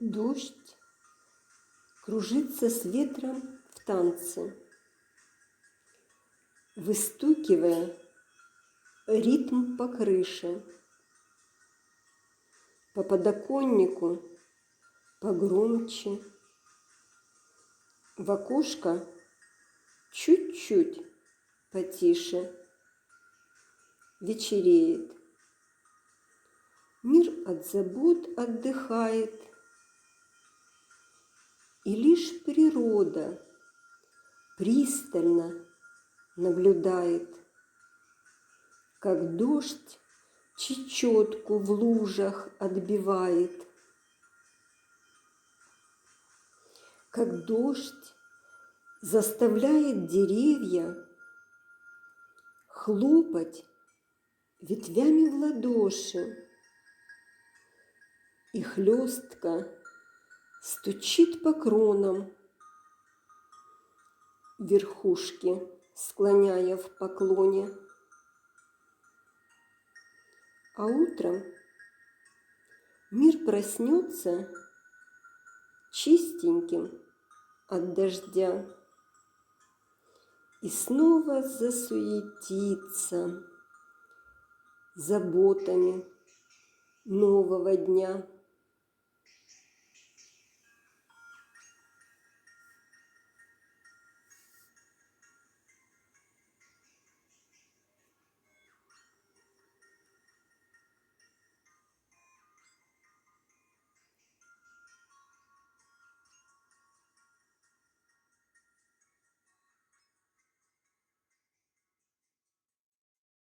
Дождь кружится с ветром в танце, выстукивая ритм по крыше, по подоконнику погромче, в окошко чуть-чуть потише. Вечереет. Мир от забот отдыхает, и лишь природа пристально наблюдает, как дождь чечетку в лужах отбивает, как дождь заставляет деревья хлопать ветвями в ладоши, и хлестко стучит по кронам, верхушки склоняя в поклоне. А утром мир проснется чистеньким от дождя и снова засуетится заботами нового дня.